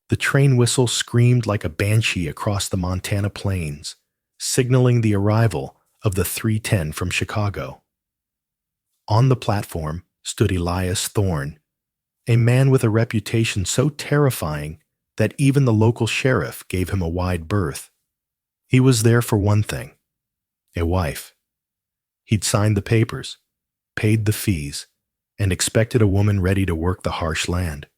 The train whistle screamed like a banshee across the Montana plains, signaling the arrival of the 310 from Chicago. On the platform stood Elias Thorne, a man with a reputation so terrifying that even the local sheriff gave him a wide berth. He was there for one thing: a wife. He'd signed the papers, paid the fees, and expected a woman ready to work the harsh land.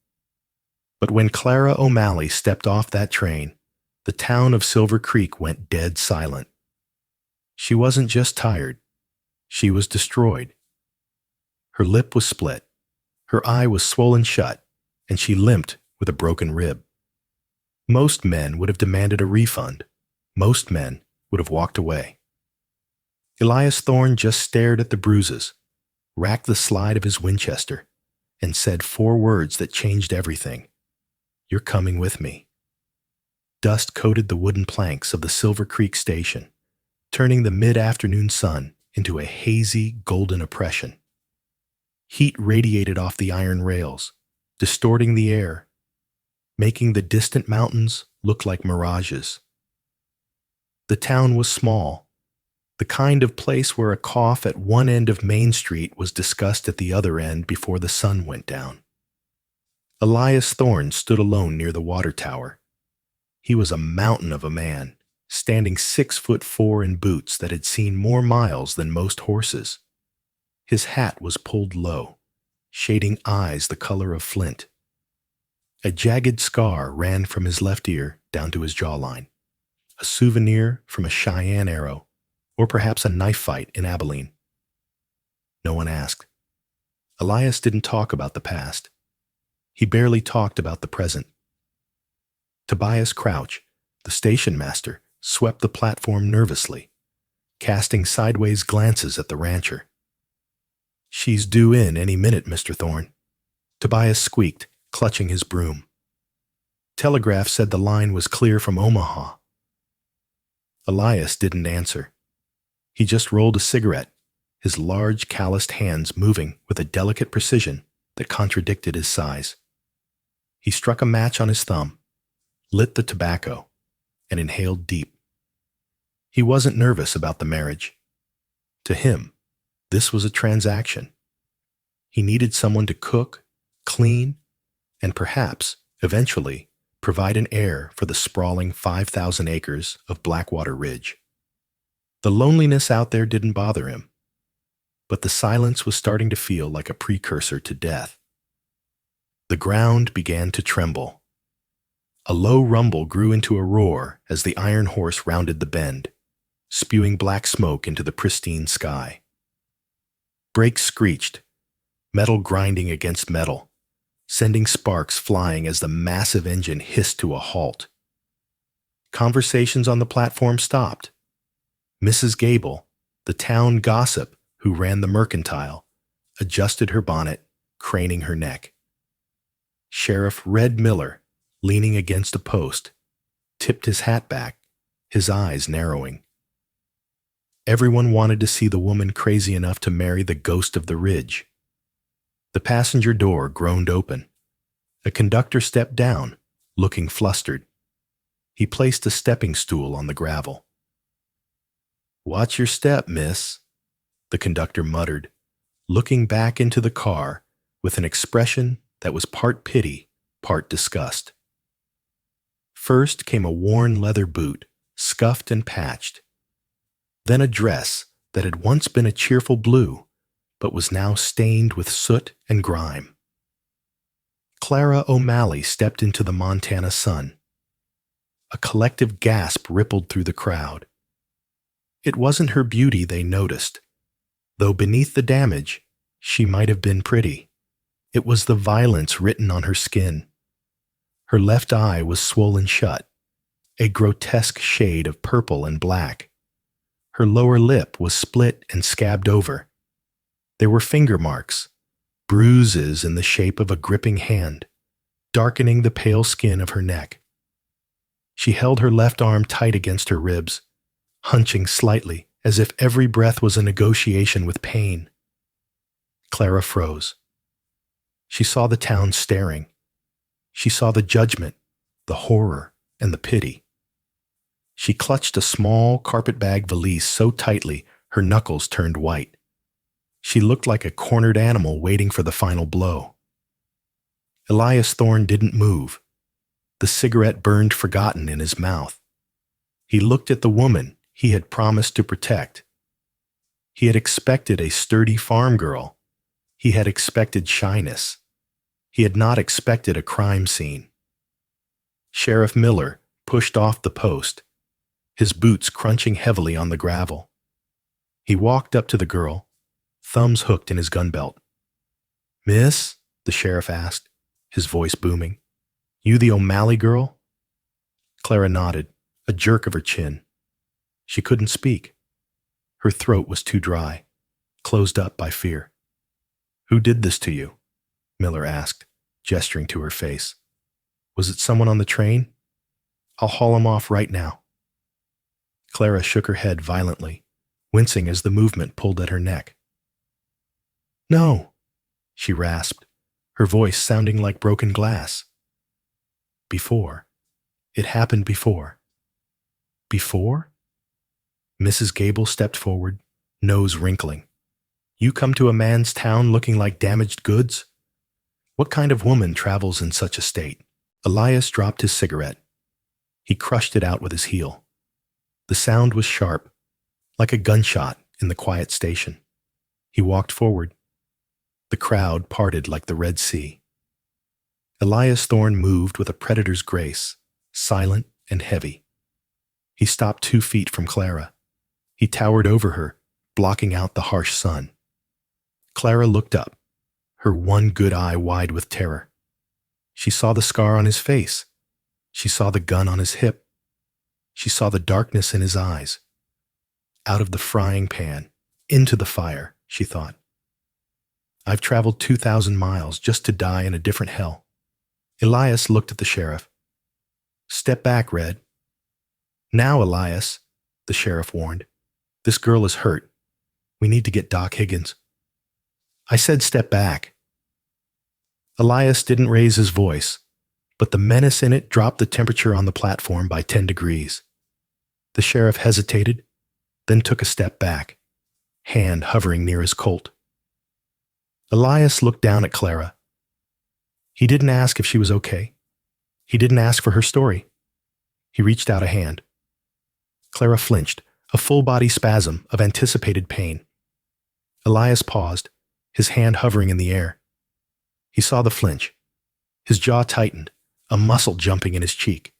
But when Clara O'Malley stepped off that train, the town of Silver Creek went dead silent. She wasn't just tired, she was destroyed. Her lip was split, her eye was swollen shut, and she limped with a broken rib. Most men would have demanded a refund. Most men would have walked away. Elias Thorne just stared at the bruises, racked the slide of his Winchester, and said 4 words that changed everything. "You're coming with me." Dust coated the wooden planks of the Silver Creek station, turning the mid-afternoon sun into a hazy, golden oppression. Heat radiated off the iron rails, distorting the air, making the distant mountains look like mirages. The town was small, the kind of place where a cough at one end of Main Street was discussed at the other end before the sun went down. Elias Thorne stood alone near the water tower. He was a mountain of a man, standing 6'4" in boots that had seen more miles than most horses. His hat was pulled low, shading eyes the color of flint. A jagged scar ran from his left ear down to his jawline, a souvenir from a Cheyenne arrow, or perhaps a knife fight in Abilene. No one asked. Elias didn't talk about the past. He barely talked about the present. Tobias Crouch, the station master, swept the platform nervously, casting sideways glances at the rancher. "She's due in any minute, Mr. Thorne," Tobias squeaked, clutching his broom. "Telegraph said the line was clear from Omaha." Elias didn't answer. He just rolled a cigarette, his large, calloused hands moving with a delicate precision that contradicted his size. He struck a match on his thumb, lit the tobacco, and inhaled deep. He wasn't nervous about the marriage. To him, this was a transaction. He needed someone to cook, clean, and perhaps, eventually, provide an heir for the sprawling 5,000 acres of Blackwater Ridge. The loneliness out there didn't bother him, but the silence was starting to feel like a precursor to death. The ground began to tremble. A low rumble grew into a roar as the iron horse rounded the bend, spewing black smoke into the pristine sky. Brakes screeched, metal grinding against metal, sending sparks flying as the massive engine hissed to a halt. Conversations on the platform stopped. Mrs. Gable, the town gossip who ran the mercantile, adjusted her bonnet, craning her neck. Sheriff Red Miller, leaning against a post, tipped his hat back, his eyes narrowing. Everyone wanted to see the woman crazy enough to marry the ghost of the ridge. The passenger door groaned open. A conductor stepped down, looking flustered. He placed a stepping stool on the gravel. "Watch your step, miss," the conductor muttered, looking back into the car with an expression that was part pity, part disgust. First came a worn leather boot, scuffed and patched. Then a dress that had once been a cheerful blue, but was now stained with soot and grime. Clara O'Malley stepped into the Montana sun. A collective gasp rippled through the crowd. It wasn't her beauty they noticed, though beneath the damage, she might have been pretty. It was the violence written on her skin. Her left eye was swollen shut, a grotesque shade of purple and black. Her lower lip was split and scabbed over. There were finger marks, bruises in the shape of a gripping hand, darkening the pale skin of her neck. She held her left arm tight against her ribs, hunching slightly as if every breath was a negotiation with pain. Clara froze. She saw the town staring. She saw the judgment, the horror, and the pity. She clutched a small carpet-bag valise so tightly her knuckles turned white. She looked like a cornered animal waiting for the final blow. Elias Thorne didn't move. The cigarette burned forgotten in his mouth. He looked at the woman he had promised to protect. He had expected a sturdy farm girl. He had expected shyness. He had not expected a crime scene. Sheriff Miller pushed off the post, his boots crunching heavily on the gravel. He walked up to the girl, thumbs hooked in his gun belt. "Miss?" the sheriff asked, his voice booming. "You the O'Malley girl?" Clara nodded, a jerk of her chin. She couldn't speak. Her throat was too dry, closed up by fear. "Who did this to you?" Miller asked, gesturing to her face. "Was it someone on the train? I'll haul him off right now." Clara shook her head violently, wincing as the movement pulled at her neck. "No," she rasped, her voice sounding like broken glass. "Before. It happened before." "Before?" Mrs. Gable stepped forward, nose wrinkling. "You come to a man's town looking like damaged goods? What kind of woman travels in such a state?" Elias dropped his cigarette. He crushed it out with his heel. The sound was sharp, like a gunshot in the quiet station. He walked forward. The crowd parted like the Red Sea. Elias Thorne moved with a predator's grace, silent and heavy. He stopped 2 feet from Clara. He towered over her, blocking out the harsh sun. Clara looked up, her one good eye wide with terror. She saw the scar on his face. She saw the gun on his hip. She saw the darkness in his eyes. Out of the frying pan, into the fire, she thought. "I've traveled 2,000 miles just to die in a different hell." Elias looked at the sheriff. "Step back, Red." "Now, Elias," the sheriff warned. "This girl is hurt. We need to get Doc Higgins." "I said step back." Elias didn't raise his voice, but the menace in it dropped the temperature on the platform by 10 degrees. The sheriff hesitated, then took a step back, hand hovering near his Colt. Elias looked down at Clara. He didn't ask if she was okay. He didn't ask for her story. He reached out a hand. Clara flinched, a full-body spasm of anticipated pain. Elias paused, his hand hovering in the air. He saw the flinch. His jaw tightened, a muscle jumping in his cheek.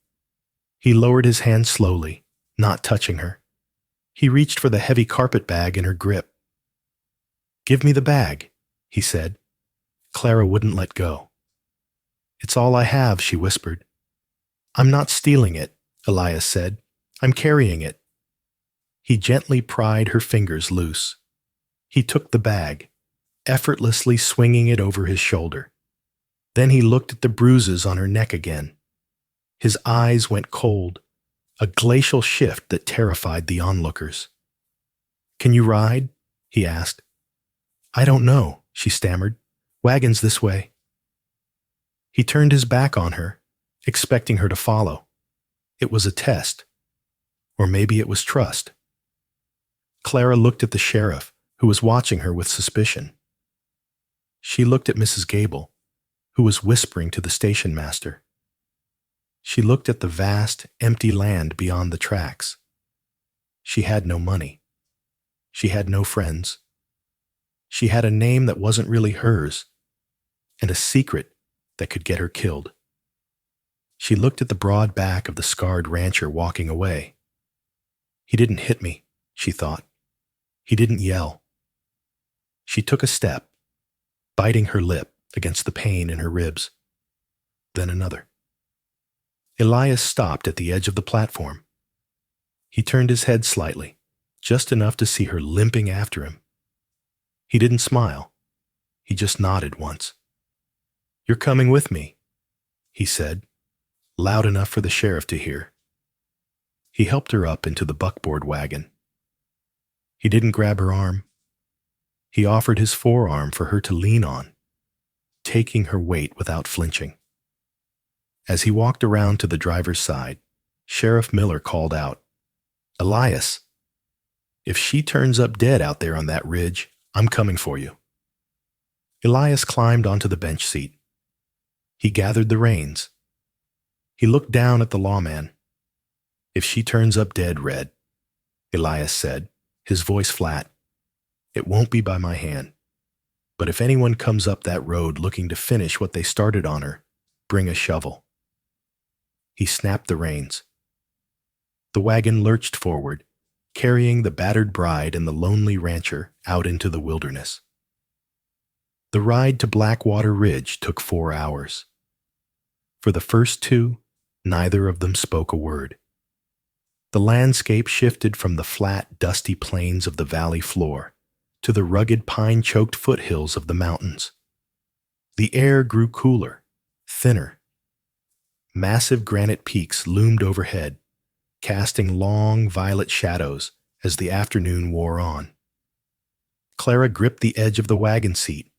He lowered his hand slowly, not touching her. He reached for the heavy carpet bag in her grip. "Give me the bag," he said. Clara wouldn't let go. "It's all I have," she whispered. "I'm not stealing it," Elias said. "I'm carrying it." He gently pried her fingers loose. He took the bag, effortlessly swinging it over his shoulder. Then he looked at the bruises on her neck again. His eyes went cold, a glacial shift that terrified the onlookers. "Can you ride?" he asked. "I don't know," she stammered. "Wagon's this way." He turned his back on her, expecting her to follow. It was a test. Or maybe it was trust. Clara looked at the sheriff, who was watching her with suspicion. She looked at Mrs. Gable, who was whispering to the station master. She looked at the vast, empty land beyond the tracks. She had no money. She had no friends. She had a name that wasn't really hers, and a secret that could get her killed. She looked at the broad back of the scarred rancher walking away. He didn't hit me, she thought. He didn't yell. She took a step, biting her lip against the pain in her ribs. Then another. Elias stopped at the edge of the platform. He turned his head slightly, just enough to see her limping after him. He didn't smile. He just nodded once. "You're coming with me," he said, loud enough for the sheriff to hear. He helped her up into the buckboard wagon. He didn't grab her arm. He offered his forearm for her to lean on, taking her weight without flinching. As he walked around to the driver's side, Sheriff Miller called out, "Elias, if she turns up dead out there on that ridge, I'm coming for you." Elias climbed onto the bench seat. He gathered the reins. He looked down at the lawman. "If she turns up dead, Red," Elias said, his voice flat, "it won't be by my hand. But if anyone comes up that road looking to finish what they started on her, bring a shovel." He snapped the reins. The wagon lurched forward, carrying the battered bride and the lonely rancher out into the wilderness. The ride to Blackwater Ridge took 4 hours. For the first 2, neither of them spoke a word. The landscape shifted from the flat, dusty plains of the valley floor to the rugged, pine-choked foothills of the mountains. The air grew cooler, thinner. Massive granite peaks loomed overhead, casting long, violet shadows as the afternoon wore on. Clara gripped the edge of the wagon seat,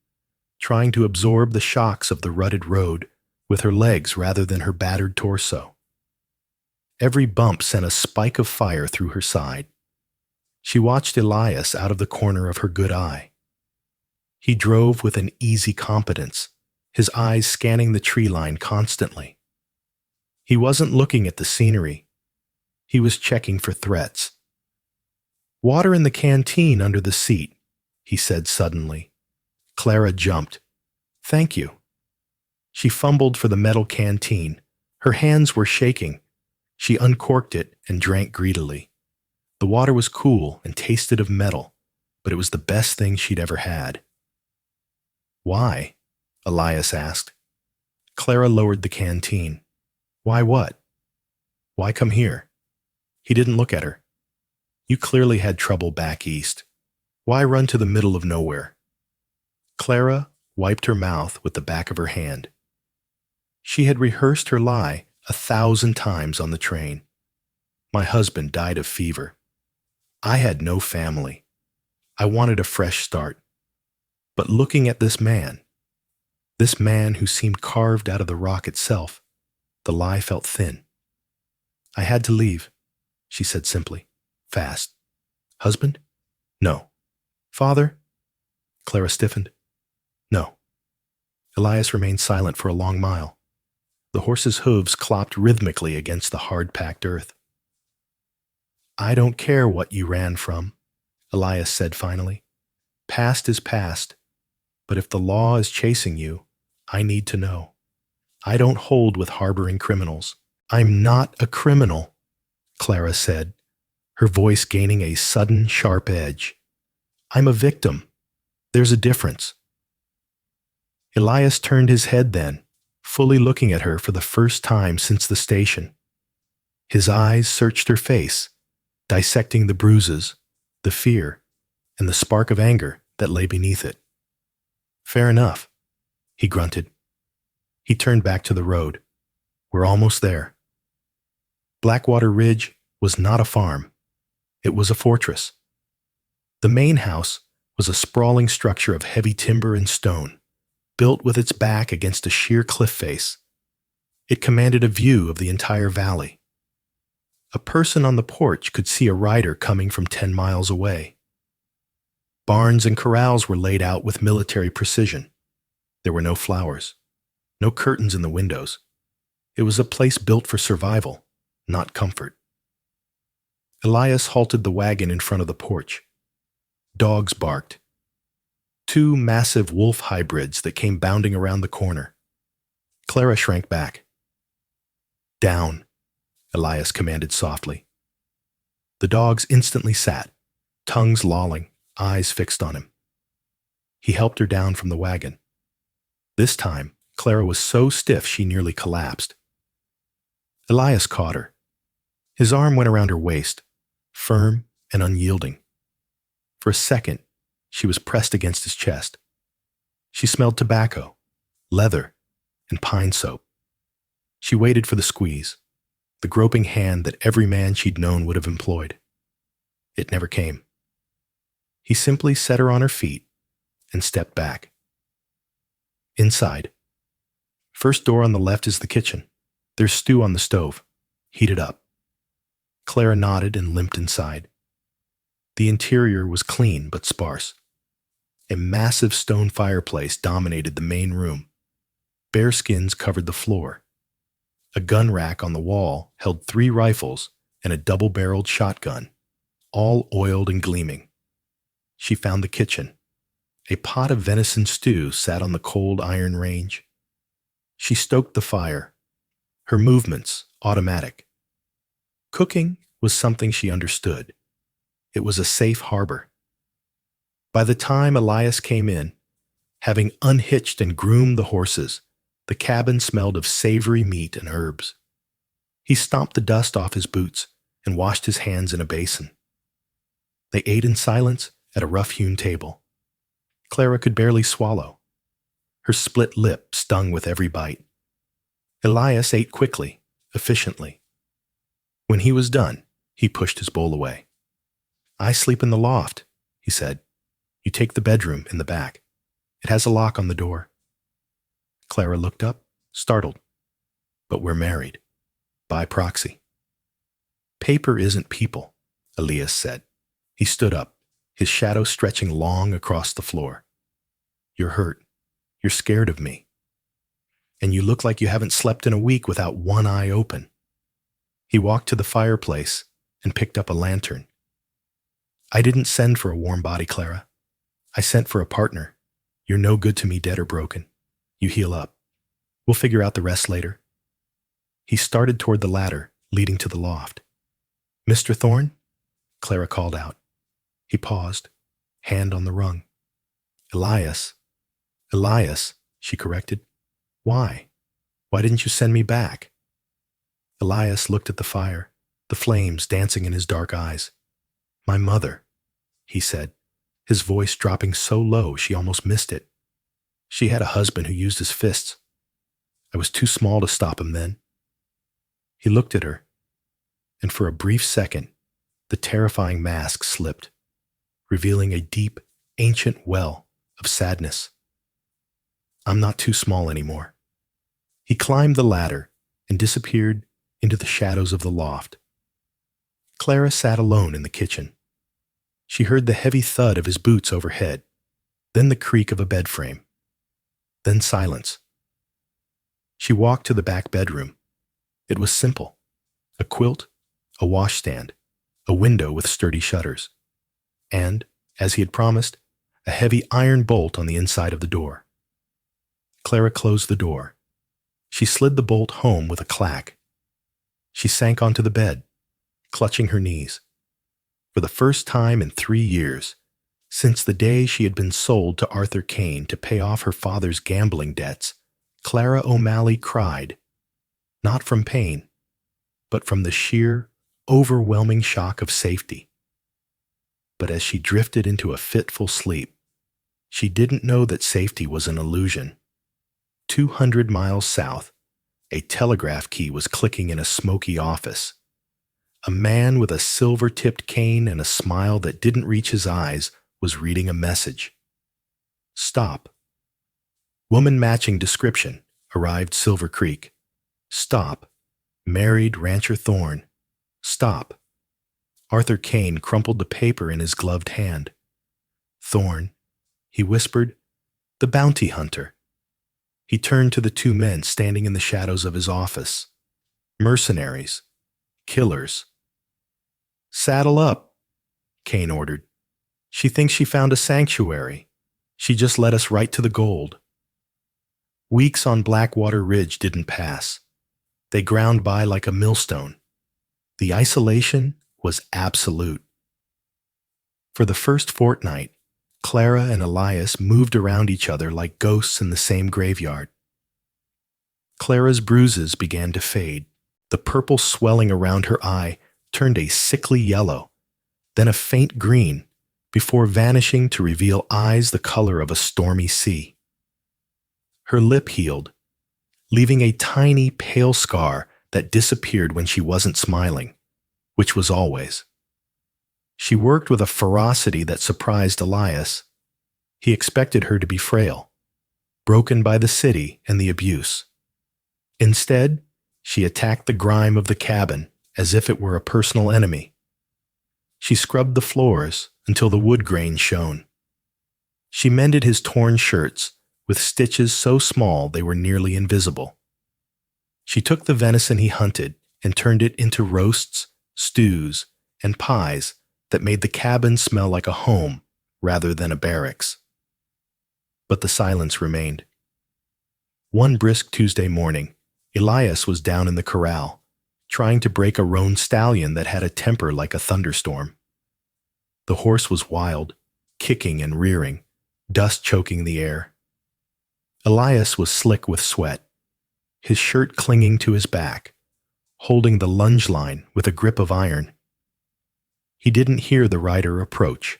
trying to absorb the shocks of the rutted road with her legs rather than her battered torso. Every bump sent a spike of fire through her side. She watched Elias out of the corner of her good eye. He drove with an easy competence, his eyes scanning the tree line constantly. He wasn't looking at the scenery. He was checking for threats. "Water in the canteen under the seat," he said suddenly. Clara jumped. "Thank you." She fumbled for the metal canteen. Her hands were shaking. She uncorked it and drank greedily. The water was cool and tasted of metal, but it was the best thing she'd ever had. "Why?" Elias asked. Clara lowered the canteen. "Why what? Why come here?" He didn't look at her. "You clearly had trouble back east. Why run to the middle of nowhere?" Clara wiped her mouth with the back of her hand. She had rehearsed her lie 1,000 times on the train. "My husband died of fever. I had no family. I wanted a fresh start. But looking at this man who seemed carved out of the rock itself, the lie felt thin. I had to leave," she said simply, fast. "Husband? No. Father?" Clara stiffened. "No." Elias remained silent for a long mile. The horse's hooves clopped rhythmically against the hard-packed earth. "I don't care what you ran from," Elias said finally. "Past is past, but if the law is chasing you, I need to know. I don't hold with harboring criminals." "I'm not a criminal," Clara said, her voice gaining a sudden, sharp edge. "I'm a victim. There's a difference." Elias turned his head then, fully looking at her for the first time since the station. His eyes searched her face, dissecting the bruises, the fear, and the spark of anger that lay beneath it. "Fair enough," he grunted. He turned back to the road. "We're almost there." Blackwater Ridge was not a farm. It was a fortress. The main house was a sprawling structure of heavy timber and stone, built with its back against a sheer cliff face. It commanded a view of the entire valley. A person on the porch could see a rider coming from 10 miles away. Barns and corrals were laid out with military precision. There were no flowers, no curtains in the windows. It was a place built for survival, not comfort. Elias halted the wagon in front of the porch. Dogs barked. 2 massive wolf hybrids that came bounding around the corner. Clara shrank back. "Down," Elias commanded softly. The dogs instantly sat, tongues lolling, eyes fixed on him. He helped her down from the wagon. This time, Clara was so stiff she nearly collapsed. Elias caught her. His arm went around her waist, firm and unyielding. For a second, she was pressed against his chest. She smelled tobacco, leather, and pine soap. She waited for the squeeze, the groping hand that every man she'd known would have employed. It never came. He simply set her on her feet and stepped back. Inside. First door on the left is the kitchen. There's stew on the stove. Heat it up. Clara nodded and limped inside. The interior was clean but sparse. A massive stone fireplace dominated the main room. Bearskins covered the floor. A gun rack on the wall held 3 rifles and a double-barreled shotgun, all oiled and gleaming. She found the kitchen. A pot of venison stew sat on the cold iron range. She stoked the fire, her movements automatic. Cooking was something she understood. It was a safe harbor. By the time Elias came in, having unhitched and groomed the horses, the cabin smelled of savory meat and herbs. He stomped the dust off his boots and washed his hands in a basin. They ate in silence at a rough-hewn table. Clara could barely swallow. Her split lip stung with every bite. Elias ate quickly, efficiently. When he was done, he pushed his bowl away. "I sleep in the loft," he said. "You take the bedroom in the back. It has a lock on the door." Clara looked up, startled. "But we're married. By proxy." "Paper isn't people," Elias said. He stood up, his shadow stretching long across the floor. "You're hurt. You're scared of me. And you look like you haven't slept in a week without one eye open." He walked to the fireplace and picked up a lantern. "I didn't send for a warm body, Clara. I sent for a partner. You're no good to me, dead or broken. You heal up. We'll figure out the rest later." He started toward the ladder leading to the loft. "Mr. Thorne?" Clara called out. He paused, hand on the rung. "Elias." "Elias," she corrected. "Why? Why didn't you send me back?" Elias looked at the fire, the flames dancing in his dark eyes. "My mother," he said, his voice dropping so low she almost missed it. "She had a husband who used his fists. I was too small to stop him then." He looked at her, and for a brief second, the terrifying mask slipped, revealing a deep, ancient well of sadness. "I'm not too small anymore." He climbed the ladder and disappeared into the shadows of the loft. Clara sat alone in the kitchen. She heard the heavy thud of his boots overhead, then the creak of a bed frame, then silence. She walked to the back bedroom. It was simple. A quilt, a washstand, a window with sturdy shutters, and, as he had promised, a heavy iron bolt on the inside of the door. Clara closed the door. She slid the bolt home with a clack. She sank onto the bed, clutching her knees. For the first time in 3 years, since the day she had been sold to Arthur Kane to pay off her father's gambling debts, Clara O'Malley cried, not from pain, but from the sheer, overwhelming shock of safety. But as she drifted into a fitful sleep, she didn't know that safety was an illusion. 200 miles south, a telegraph key was clicking in a smoky office. A man with a silver-tipped cane and a smile that didn't reach his eyes was reading a message. "Stop." Woman matching description, arrived Silver Creek. "Stop. Married Rancher Thorne. Stop." Arthur Kane crumpled the paper in his gloved hand. "Thorne," he whispered, "the bounty hunter." He turned to the 2 men standing in the shadows of his office. "Mercenaries. Killers." "Saddle up," Kane ordered. "She thinks she found a sanctuary. She just led us right to the gold." Weeks on Blackwater Ridge didn't pass. They ground by like a millstone. The isolation was absolute. For the first fortnight, Clara and Elias moved around each other like ghosts in the same graveyard. Clara's bruises began to fade. The purple swelling around her eye turned a sickly yellow, then a faint green, before vanishing to reveal eyes the color of a stormy sea. Her lip healed, leaving a tiny pale scar that disappeared when she wasn't smiling, which was always. She worked with a ferocity that surprised Elias. He expected her to be frail, broken by the city and the abuse. Instead, She attacked the grime of the cabin as if it were a personal enemy. She scrubbed the floors until the wood grain shone. She mended his torn shirts with stitches so small they were nearly invisible. She took the venison he hunted and turned it into roasts, stews, and pies that made the cabin smell like a home rather than a barracks. But the silence remained. One brisk Tuesday morning, Elias was down in the corral, trying to break a roan stallion that had a temper like a thunderstorm. The horse was wild, kicking and rearing, dust choking the air. Elias was slick with sweat, his shirt clinging to his back, holding the lunge line with a grip of iron. He didn't hear the rider approach.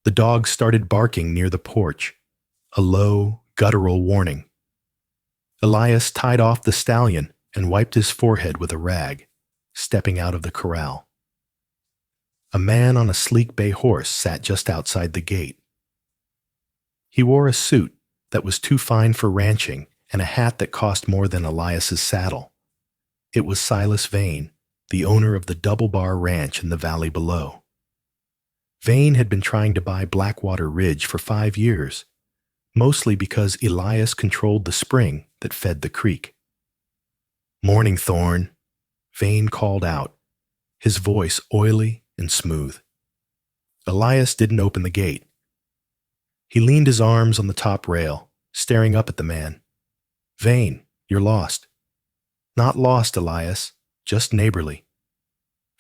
The dog started barking near the porch, a low, guttural warning. Elias tied off the stallion and wiped his forehead with a rag, stepping out of the corral. A man on a sleek bay horse sat just outside the gate. He wore a suit that was too fine for ranching and a hat that cost more than Elias's saddle. It was Silas Vane, the owner of the Double Bar Ranch in the valley below. Vane had been trying to buy Blackwater Ridge for 5 years, mostly because Elias controlled the spring that fed the creek. "Morning, Thorne," Vane called out, his voice oily and smooth. Elias didn't open the gate. He leaned his arms on the top rail, staring up at the man. "Vane, you're lost." "Not lost, Elias, just neighborly."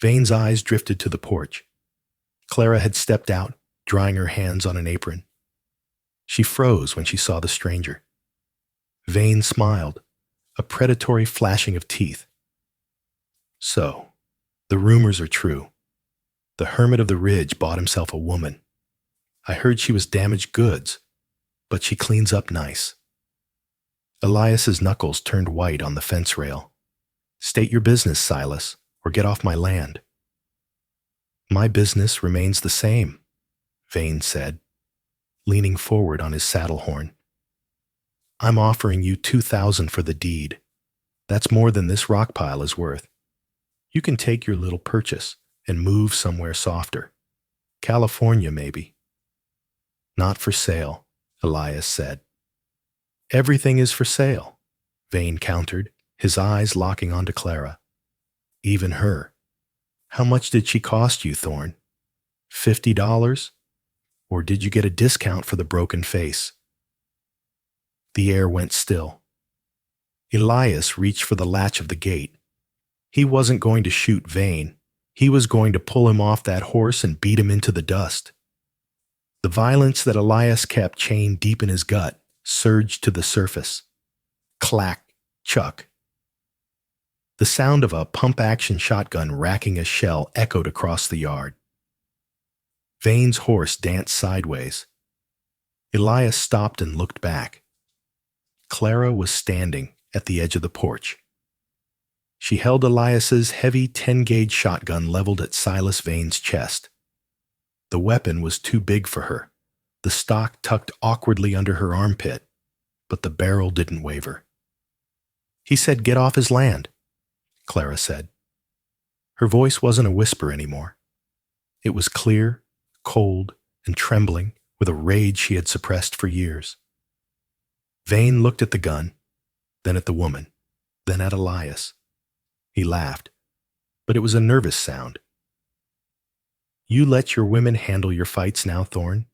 Vane's eyes drifted to the porch. Clara had stepped out, drying her hands on an apron. She froze when she saw the stranger. Vane smiled, a predatory flashing of teeth. "So, the rumors are true. The hermit of the ridge bought himself a woman. I heard she was damaged goods, but she cleans up nice." Elias's knuckles turned white on the fence rail. "State your business, Silas, or get off my land." "My business remains the same," Vane said, leaning forward on his saddle horn. "I'm offering you $2,000 for the deed. That's more than this rock pile is worth. You can take your little purchase and move somewhere softer. California, maybe." "Not for sale," Elias said. "Everything is for sale," Vane countered, his eyes locking onto Clara. "Even her. How much did she cost you, Thorne? $50? Or did you get a discount for the broken face?" The air went still. Elias reached for the latch of the gate. He wasn't going to shoot Vane. He was going to pull him off that horse and beat him into the dust. The violence that Elias kept chained deep in his gut surged to the surface. Clack, chuck. The sound of a pump-action shotgun racking a shell echoed across the yard. Vane's horse danced sideways. Elias stopped and looked back. Clara was standing at the edge of the porch. She held Elias's heavy 10-gauge shotgun leveled at Silas Vane's chest. The weapon was too big for her, the stock tucked awkwardly under her armpit, but the barrel didn't waver. "He said get off his land," Clara said. Her voice wasn't a whisper anymore. It was clear, cold, and trembling with a rage she had suppressed for years. Vane looked at the gun, then at the woman, then at Elias. He laughed, but it was a nervous sound. "You let your women handle your fights now, Thorne?"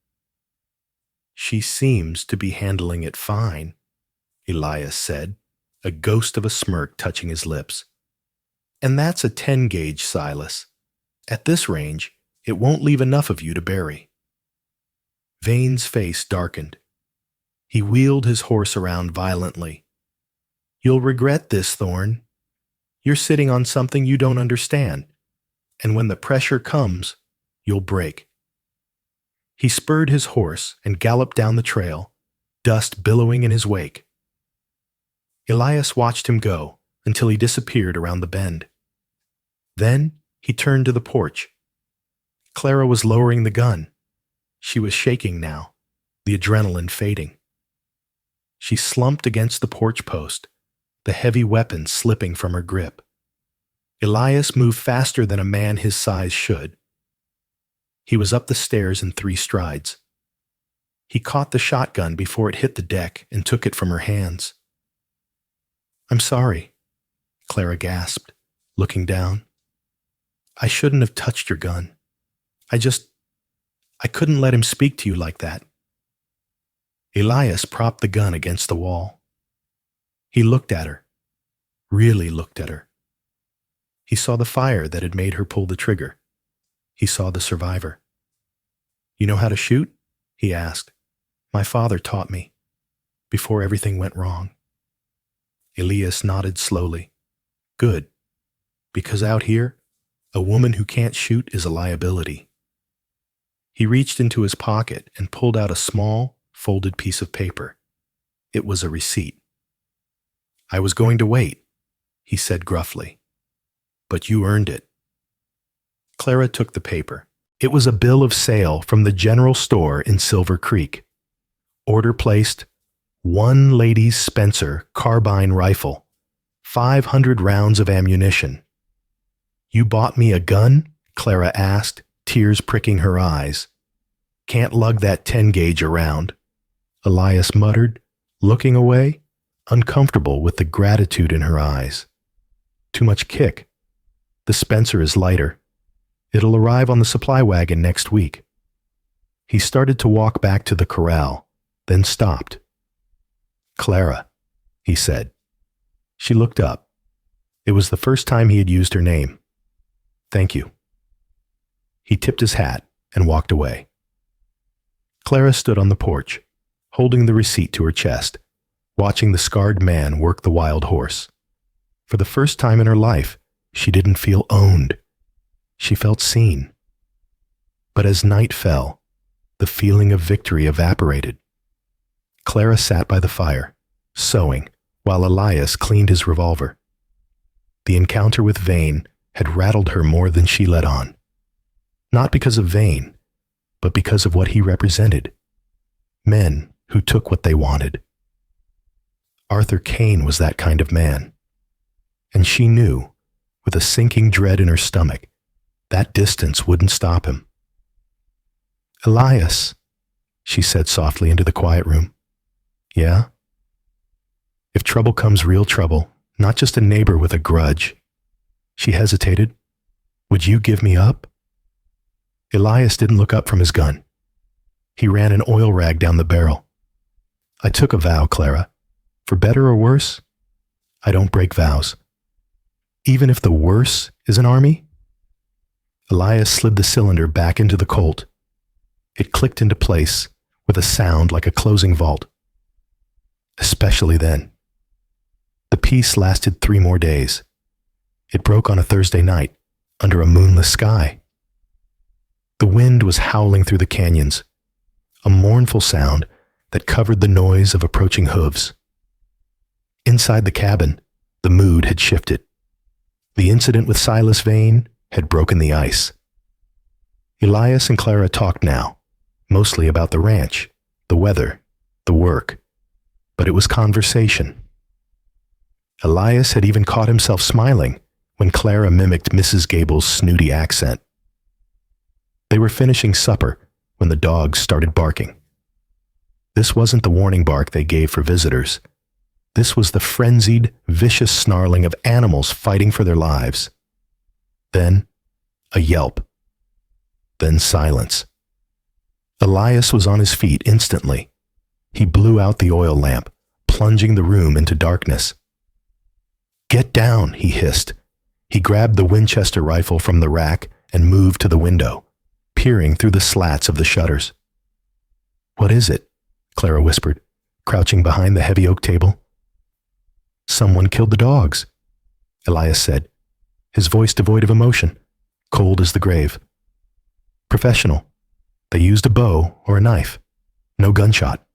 "She seems to be handling it fine," Elias said, a ghost of a smirk touching his lips. "And that's a 10-gauge, Silas. At this range, it won't leave enough of you to bury." Vane's face darkened. He wheeled his horse around violently. "You'll regret this, Thorne. You're sitting on something you don't understand, and when the pressure comes, you'll break." He spurred his horse and galloped down the trail, dust billowing in his wake. Elias watched him go until he disappeared around the bend. Then he turned to the porch. Clara was lowering the gun. She was shaking now, the adrenaline fading. She slumped against the porch post, the heavy weapon slipping from her grip. Elias moved faster than a man his size should. He was up the stairs in 3 strides. He caught the shotgun before it hit the deck and took it from her hands. "I'm sorry," Clara gasped, looking down. "I shouldn't have touched your gun. I couldn't let him speak to you like that." Elias propped the gun against the wall. He looked at her, really looked at her. He saw the fire that had made her pull the trigger. He saw the survivor. "You know how to shoot?" he asked. "My father taught me, before everything went wrong." Elias nodded slowly. "Good, because out here, a woman who can't shoot is a liability." He reached into his pocket and pulled out a small, folded piece of paper. It was a receipt. "I was going to wait," he said gruffly, "but you earned it." Clara took the paper. It was a bill of sale from the general store in Silver Creek. Order placed, 1 Ladies Spencer carbine rifle, 500 rounds of ammunition. "You bought me a gun?" Clara asked, tears pricking her eyes. "Can't lug that 10-gauge around," Elias muttered, looking away, uncomfortable with the gratitude in her eyes. "Too much kick. The Spencer is lighter. It'll arrive on the supply wagon next week." He started to walk back to the corral, then stopped. "Clara," he said. She looked up. It was the first time he had used her name. "Thank you." He tipped his hat and walked away. Clara stood on the porch, holding the receipt to her chest, watching the scarred man work the wild horse. For the first time in her life, she didn't feel owned. She felt seen. But as night fell, the feeling of victory evaporated. Clara sat by the fire, sewing, while Elias cleaned his revolver. The encounter with Vane had rattled her more than she let on. Not because of Vane, but because of what he represented. Men who took what they wanted. Arthur Kane was that kind of man. And she knew, with a sinking dread in her stomach, that distance wouldn't stop him. "Elias," she said softly into the quiet room. "Yeah?" "If trouble comes, real trouble, not just a neighbor with a grudge." She hesitated. "Would you give me up?" Elias didn't look up from his gun. He ran an oil rag down the barrel. "I took a vow, Clara. For better or worse, I don't break vows. Even if the worse is an army?" Elias slid the cylinder back into the Colt. It clicked into place with a sound like a closing vault. Especially then. The peace lasted 3 more days. It broke on a Thursday night, under a moonless sky. The wind was howling through the canyons, a mournful sound that covered the noise of approaching hooves. Inside the cabin, the mood had shifted. The incident with Silas Vane had broken the ice. Elias and Clara talked now, mostly about the ranch, the weather, the work, but it was conversation. Elias had even caught himself smiling when Clara mimicked Mrs. Gable's snooty accent. They were finishing supper when the dogs started barking. This wasn't the warning bark they gave for visitors. This was the frenzied, vicious snarling of animals fighting for their lives. Then, a yelp. Then silence. Elias was on his feet instantly. He blew out the oil lamp, plunging the room into darkness. "Get down," he hissed. He grabbed the Winchester rifle from the rack and moved to the window, peering through the slats of the shutters. "What is it?" Clara whispered, crouching behind the heavy oak table. "Someone killed the dogs," Elias said, his voice devoid of emotion, cold as the grave. "Professional. They used a bow or a knife. No gunshot."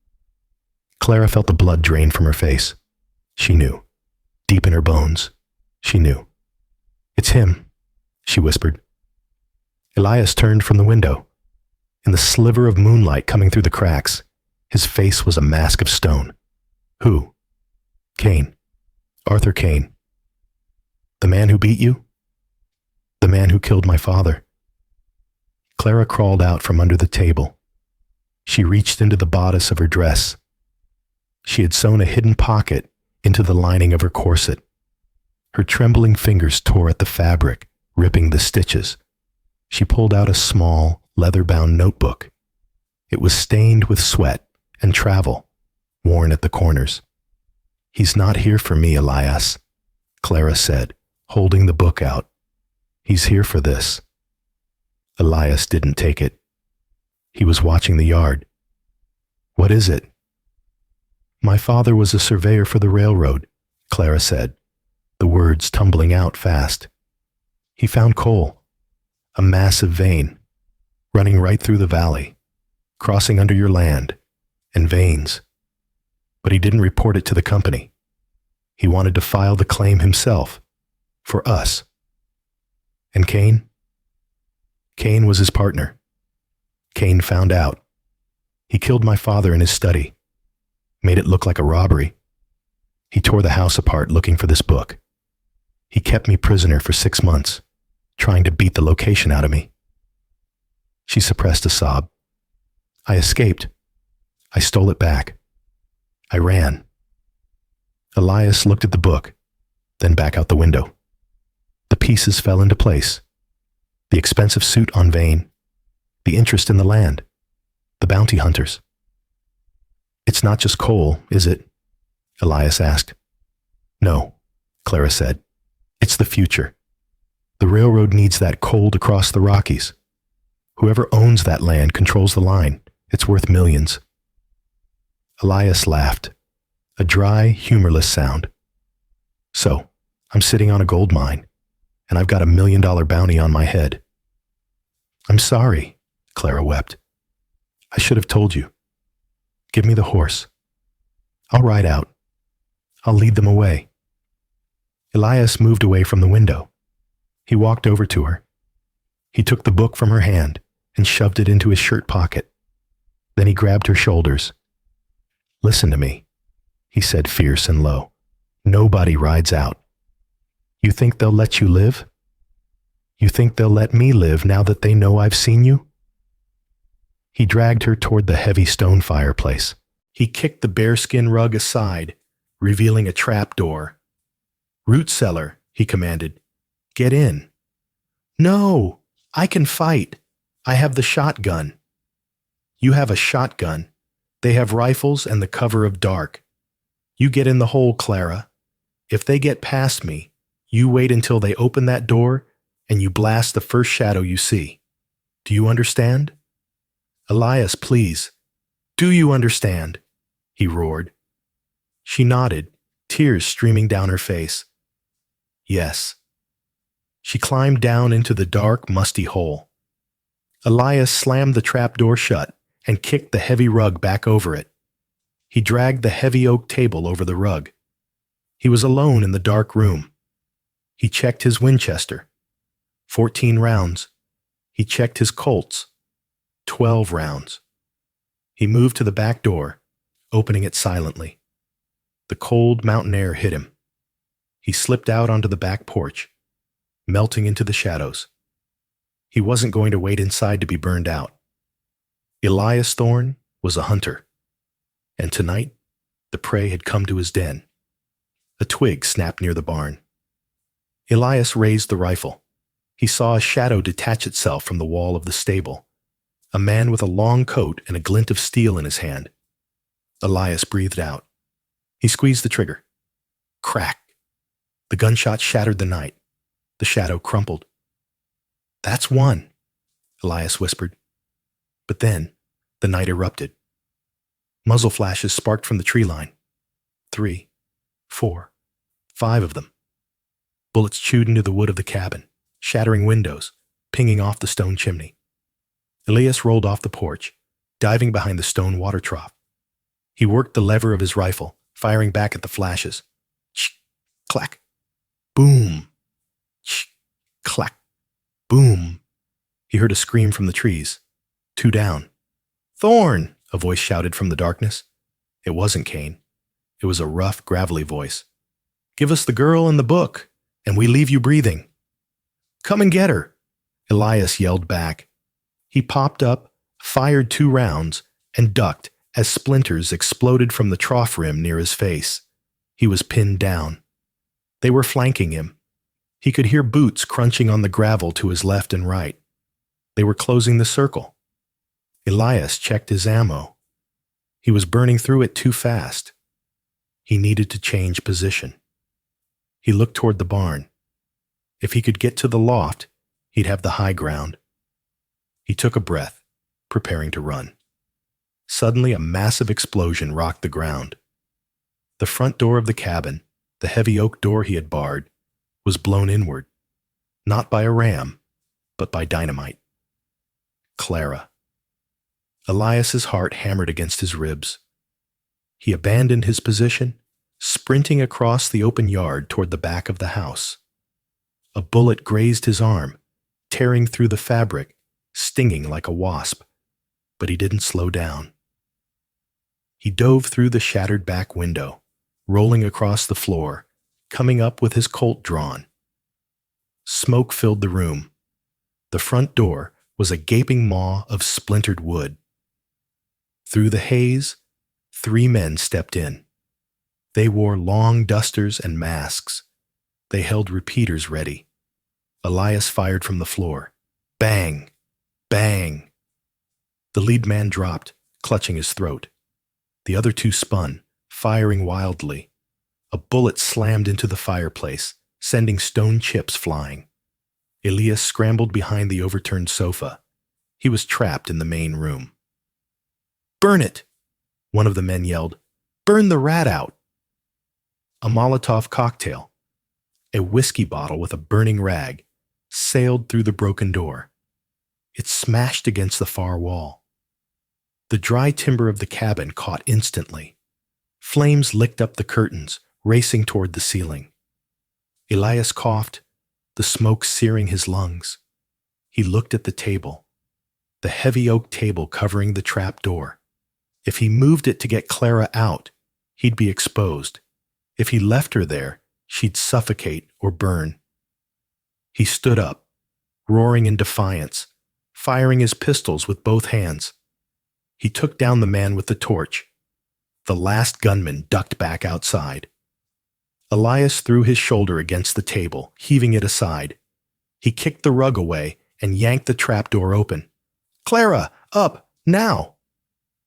Clara felt the blood drain from her face. She knew. Deep in her bones, she knew. "It's him," she whispered. Elias turned from the window. In the sliver of moonlight coming through the cracks, his face was a mask of stone. "Who?" "Kane." Arthur Kane. The man who beat you? The man who killed my father. Clara crawled out from under the table. She reached into the bodice of her dress. She had sewn a hidden pocket into the lining of her corset. Her trembling fingers tore at the fabric, ripping the stitches. She pulled out a small, leather-bound notebook. It was stained with sweat and travel, worn at the corners. "He's not here for me, Elias," Clara said, holding the book out. "He's here for this." Elias didn't take it. He was watching the yard. "What is it?" "My father was a surveyor for the railroad," Clara said, the words tumbling out fast. "He found coal, a massive vein, running right through the valley, crossing under your land, and veins. But he didn't report it to the company. He wanted to file the claim himself, for us." "And Kane?" "Kane was his partner. Kane found out. He killed my father in his study, made it look like a robbery. He tore the house apart looking for this book. He kept me prisoner for 6 months, trying to beat the location out of me." She suppressed a sob. "I escaped. I stole it back. I ran." Elias looked at the book, then back out the window. The pieces fell into place. The expensive suit on Vane, the interest in the land, the bounty hunters. "It's not just coal, is it?" Elias asked. "No," Clara said. "It's the future. The railroad needs that coal to cross the Rockies. Whoever owns that land controls the line. It's worth millions." Elias laughed, a dry, humorless sound. "So, I'm sitting on a gold mine, and I've got $1 million bounty on my head." "I'm sorry," Clara wept. "I should have told you. Give me the horse. I'll ride out. I'll lead them away." Elias moved away from the window. He walked over to her. He took the book from her hand and shoved it into his shirt pocket. Then he grabbed her shoulders. "Listen to me," he said, fierce and low. "Nobody rides out. You think they'll let you live? You think they'll let me live now that they know I've seen you?" He dragged her toward the heavy stone fireplace. He kicked the bearskin rug aside, revealing a trap door. "Root cellar," he commanded. "Get in." "No, I can fight. I have the shotgun." "You have a shotgun. They have rifles and the cover of dark. You get in the hole, Clara. If they get past me, you wait until they open that door and you blast the first shadow you see. Do you understand?" "Elias, please. Do you understand?" he roared. She nodded, tears streaming down her face. "Yes." She climbed down into the dark, musty hole. Elias slammed the trap door shut and kicked the heavy rug back over it. He dragged the heavy oak table over the rug. He was alone in the dark room. He checked his Winchester. 14 rounds. He checked his Colts. 12 rounds. He moved to the back door, opening it silently. The cold mountain air hit him. He slipped out onto the back porch, melting into the shadows. He wasn't going to wait inside to be burned out. Elias Thorne was a hunter, and tonight the prey had come to his den. A twig snapped near the barn. Elias raised the rifle. He saw a shadow detach itself from the wall of the stable, a man with a long coat and a glint of steel in his hand. Elias breathed out. He squeezed the trigger. Crack! The gunshot shattered the night. The shadow crumpled. "That's one," Elias whispered. But then, the night erupted. Muzzle flashes sparked from the tree line. 3, 4, 5 of them. Bullets chewed into the wood of the cabin, shattering windows, pinging off the stone chimney. Elias rolled off the porch, diving behind the stone water trough. He worked the lever of his rifle, firing back at the flashes. Ch, clack, boom. Ch, clack, boom. He heard a scream from the trees. 2 down. "Thorne!" a voice shouted from the darkness. It wasn't Kane. It was a rough, gravelly voice. Give us the girl and the book, and we leave you breathing. Come and get her, Elias yelled back. He popped up, fired 2 rounds, and ducked as splinters exploded from the trough rim near his face. He was pinned down. They were flanking him. He could hear boots crunching on the gravel to his left and right. They were closing the circle. Elias checked his ammo. He was burning through it too fast. He needed to change position. He looked toward the barn. If he could get to the loft, he'd have the high ground. He took a breath, preparing to run. Suddenly, a massive explosion rocked the ground. The front door of the cabin, the heavy oak door he had barred, was blown inward, not by a ram, but by dynamite. Clara. Elias's heart hammered against his ribs. He abandoned his position, sprinting across the open yard toward the back of the house. A bullet grazed his arm, tearing through the fabric, stinging like a wasp, but he didn't slow down. He dove through the shattered back window, rolling across the floor, coming up with his Colt drawn. Smoke filled the room. The front door was a gaping maw of splintered wood. Through the haze, 3 men stepped in. They wore long dusters and masks. They held repeaters ready. Elias fired from the floor. Bang! Bang! The lead man dropped, clutching his throat. The other 2 spun, firing wildly. A bullet slammed into the fireplace, sending stone chips flying. Elias scrambled behind the overturned sofa. He was trapped in the main room. "Burn it!" one of the men yelled. "Burn the rat out!" A Molotov cocktail, a whiskey bottle with a burning rag, sailed through the broken door. It smashed against the far wall. The dry timber of the cabin caught instantly. Flames licked up the curtains, racing toward the ceiling. Elias coughed, the smoke searing his lungs. He looked at the table, the heavy oak table covering the trap door. If he moved it to get Clara out, he'd be exposed. If he left her there, she'd suffocate or burn. He stood up, roaring in defiance, firing his pistols with both hands. He took down the man with the torch. The last gunman ducked back outside. Elias threw his shoulder against the table, heaving it aside. He kicked the rug away and yanked the trapdoor open. "Clara, up, now!"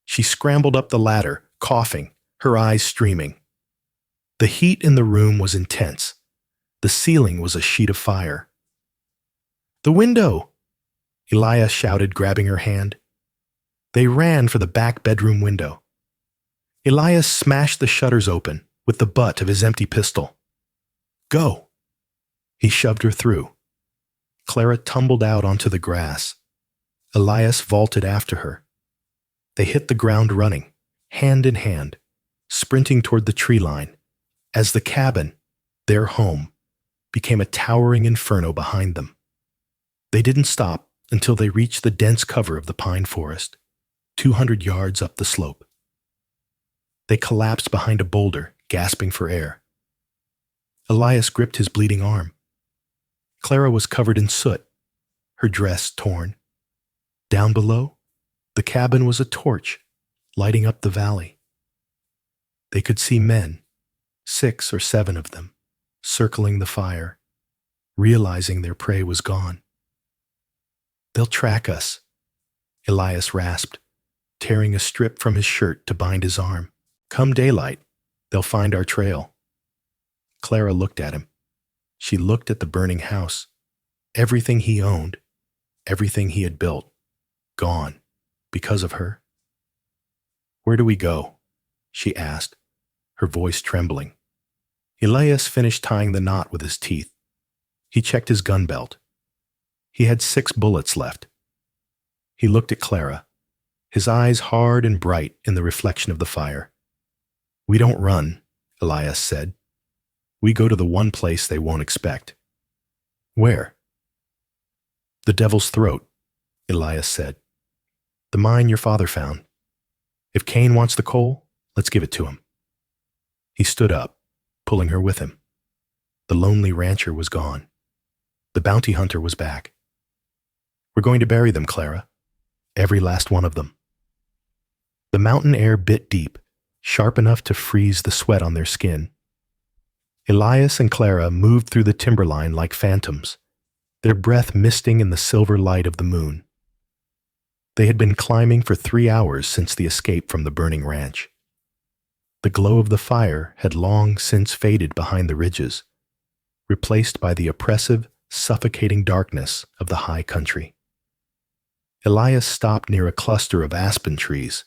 She scrambled up the ladder, coughing, her eyes streaming. The heat in the room was intense. The ceiling was a sheet of fire. "The window!" Elias shouted, grabbing her hand. They ran for the back bedroom window. Elias smashed the shutters open with the butt of his empty pistol. "Go!" He shoved her through. Clara tumbled out onto the grass. Elias vaulted after her. They hit the ground running, hand in hand, sprinting toward the tree line, as the cabin, their home, became a towering inferno behind them. They didn't stop until they reached the dense cover of the pine forest, 200 yards up the slope. They collapsed behind a boulder, gasping for air. Elias gripped his bleeding arm. Clara was covered in soot, her dress torn. Down below, the cabin was a torch, lighting up the valley. They could see men, 6 or 7 of them, circling the fire, realizing their prey was gone. "They'll track us," Elias rasped, tearing a strip from his shirt to bind his arm. "Come daylight, they'll find our trail." Clara looked at him. She looked at the burning house. Everything he owned, everything he had built, gone because of her. "Where do we go?" she asked, her voice trembling. Elias finished tying the knot with his teeth. He checked his gun belt. He had 6 bullets left. He looked at Clara, his eyes hard and bright in the reflection of the fire. "We don't run," Elias said. "We go to the one place they won't expect." "Where?" "The Devil's Throat," Elias said. "The mine your father found. If Cain wants the coal, let's give it to him." He stood up, pulling her with him. The lonely rancher was gone. The bounty hunter was back. We're going to bury them, Clara. Every last one of them. The mountain air bit deep, sharp enough to freeze the sweat on their skin. Elias and Clara moved through the timberline like phantoms, their breath misting in the silver light of the moon. They had been climbing for 3 hours since the escape from the burning ranch. The glow of the fire had long since faded behind the ridges, replaced by the oppressive, suffocating darkness of the high country. Elias stopped near a cluster of aspen trees,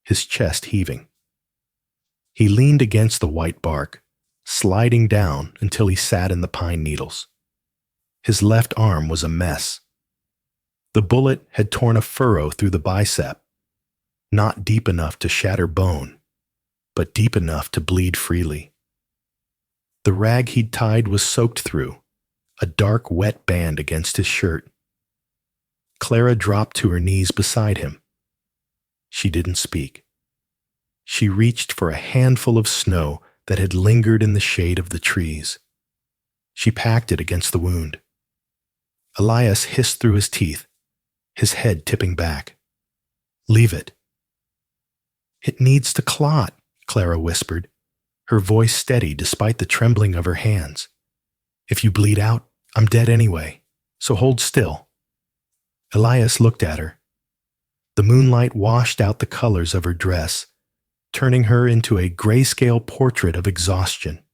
his chest heaving. He leaned against the white bark, sliding down until he sat in the pine needles. His left arm was a mess. The bullet had torn a furrow through the bicep, not deep enough to shatter bone, but deep enough to bleed freely. The rag he'd tied was soaked through, a dark, wet band against his shirt. Clara dropped to her knees beside him. She didn't speak. She reached for a handful of snow that had lingered in the shade of the trees. She packed it against the wound. Elias hissed through his teeth, his head tipping back. "Leave it." "It needs to clot," Clara whispered, her voice steady despite the trembling of her hands. "If you bleed out, I'm dead anyway, so hold still." Elias looked at her. The moonlight washed out the colors of her dress, turning her into a grayscale portrait of exhaustion.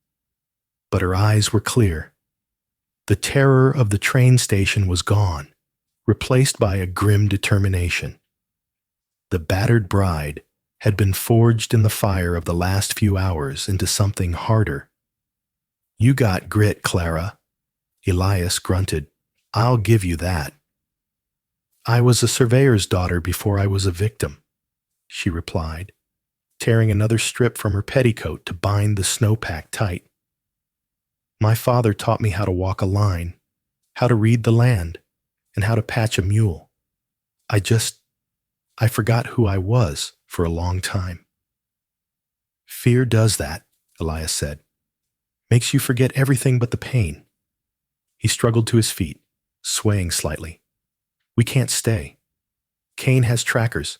But her eyes were clear. The terror of the train station was gone, replaced by a grim determination. The battered bride had been forged in the fire of the last few hours into something harder. "You got grit, Clara," Elias grunted. "I'll give you that." "I was a surveyor's daughter before I was a victim," she replied, tearing another strip from her petticoat to bind the snowpack tight. "My father taught me how to walk a line, how to read the land, and how to patch a mule. I forgot who I was for a long time." "Fear does that," Elias said. "Makes you forget everything but the pain." He struggled to his feet, swaying slightly. "We can't stay. Kane has trackers.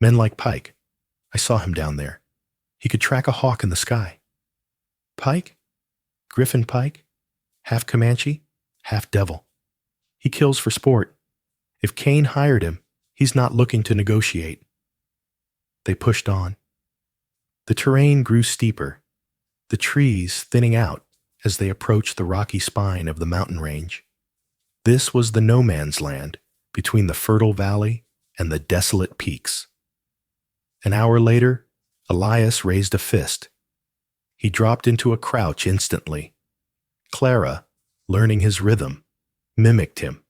Men like Pike. I saw him down there. He could track a hawk in the sky." "Pike? Griffin Pike? Half Comanche, half devil. He kills for sport. If Kane hired him, he's not looking to negotiate." They pushed on. The terrain grew steeper, the trees thinning out as they approached the rocky spine of the mountain range. This was the no man's land between the fertile valley and the desolate peaks. An hour later, Elias raised a fist. He dropped into a crouch instantly. Clara, learning his rhythm, mimicked him,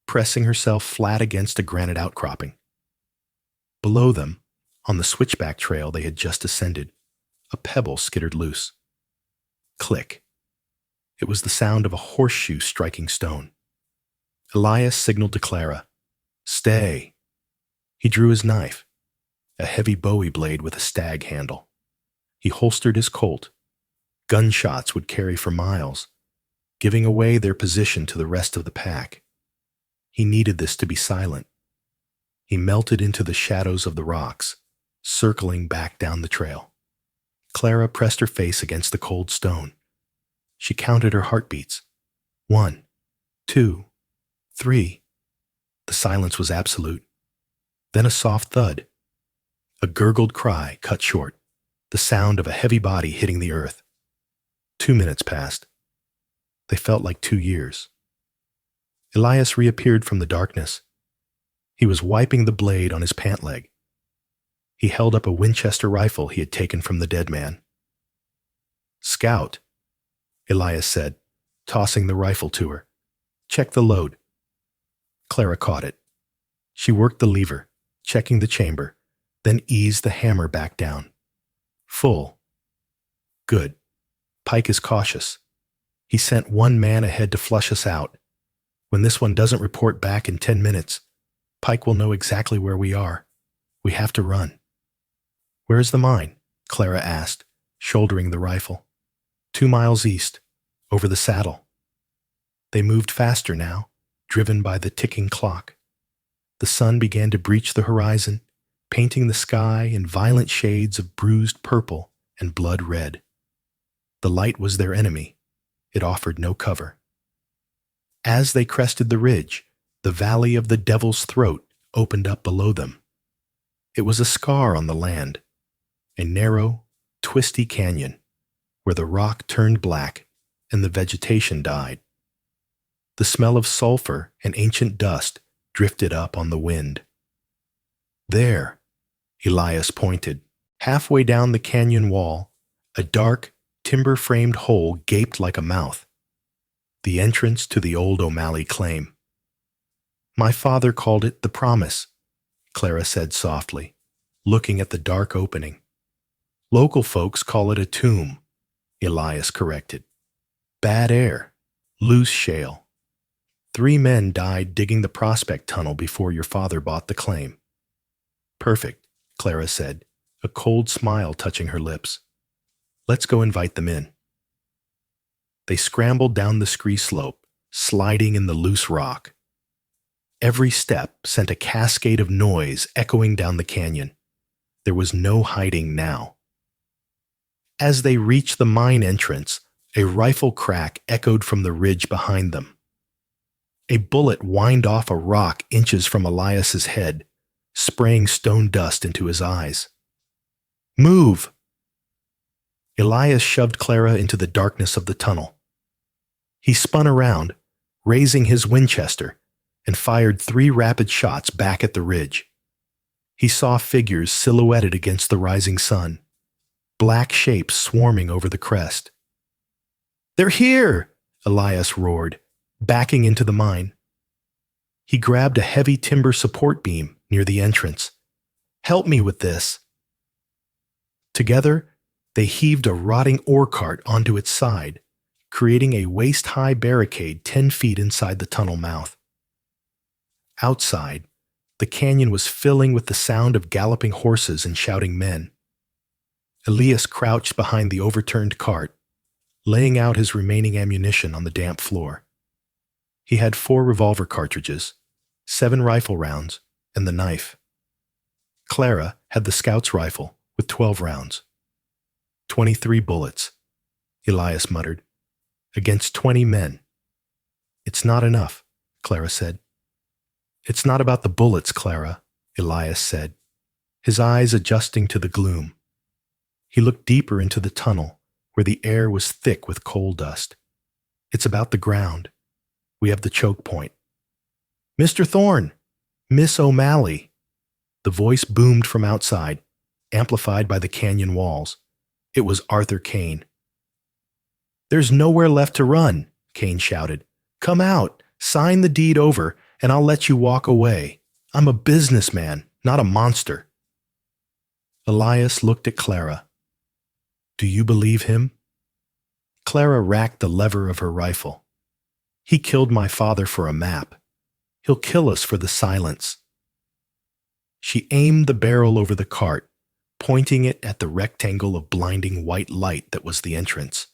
pressing herself flat against a granite outcropping. Below them, on the switchback trail they had just ascended, a pebble skittered loose. Click. It was the sound of a horseshoe striking stone. Elias signaled to Clara, "Stay." He drew his knife, a heavy bowie blade with a stag handle. He holstered his Colt. Gunshots would carry for miles, giving away their position to the rest of the pack. He needed this to be silent. He melted into the shadows of the rocks, circling back down the trail. Clara pressed her face against the cold stone. She counted her heartbeats. 1, 2, 3. The silence was absolute. Then a soft thud. A gurgled cry cut short, the sound of a heavy body hitting the earth. 2 minutes passed. They felt like 2 years. Elias reappeared from the darkness. He was wiping the blade on his pant leg. He held up a Winchester rifle he had taken from the dead man. "Scout," Elias said, tossing the rifle to her. "Check the load." Clara caught it. She worked the lever, checking the chamber, then eased the hammer back down. "Full." "Good. Pike is cautious. He sent one man ahead to flush us out. When this one doesn't report back in 10 minutes, Pike will know exactly where we are. We have to run." "Where is the mine?" Clara asked, shouldering the rifle. 2 miles east, over the saddle. They moved faster now, driven by the ticking clock. The sun began to breach the horizon, painting the sky in violent shades of bruised purple and blood red. The light was their enemy. It offered no cover. As they crested the ridge, the valley of the Devil's Throat opened up below them. It was a scar on the land, a narrow, twisty canyon where the rock turned black and the vegetation died. The smell of sulfur and ancient dust drifted up on the wind. There, Elias pointed, halfway down the canyon wall, a dark, timber-framed hole gaped like a mouth, the entrance to the old O'Malley claim. My father called it the Promise, Clara said softly, looking at the dark opening. Local folks call it a tomb, Elias corrected. Bad air, loose shale. 3 men died digging the prospect tunnel before your father bought the claim. Perfect, Clara said, a cold smile touching her lips. Let's go invite them in. They scrambled down the scree slope, sliding in the loose rock. Every step sent a cascade of noise echoing down the canyon. There was no hiding now. As they reached the mine entrance, a rifle crack echoed from the ridge behind them. A bullet whined off a rock inches from Elias's head, spraying stone dust into his eyes. Move! Elias shoved Clara into the darkness of the tunnel. He spun around, raising his Winchester, and fired 3 rapid shots back at the ridge. He saw figures silhouetted against the rising sun, black shapes swarming over the crest. They're here! Elias roared, backing into the mine. He grabbed a heavy timber support beam near the entrance. Help me with this. Together, they heaved a rotting ore cart onto its side, creating a waist-high barricade 10 feet inside the tunnel mouth. Outside, the canyon was filling with the sound of galloping horses and shouting men. Elias crouched behind the overturned cart, laying out his remaining ammunition on the damp floor. He had 4 revolver cartridges, 7 rifle rounds, and the knife. Clara had the scout's rifle with 12 rounds. 23 bullets, Elias muttered, against 20 men. It's not enough, Clara said. It's not about the bullets, Clara, Elias said, his eyes adjusting to the gloom. He looked deeper into the tunnel, where the air was thick with coal dust. It's about the ground. We have the choke point. Mr. Thorne! Miss O'Malley! The voice boomed from outside, amplified by the canyon walls. It was Arthur Kane. There's nowhere left to run, Kane shouted. Come out, sign the deed over, and I'll let you walk away. I'm a businessman, not a monster. Elias looked at Clara. Do you believe him? Clara racked the lever of her rifle. He killed my father for a map. He'll kill us for the silence. She aimed the barrel over the cart, pointing it at the rectangle of blinding white light that was the entrance.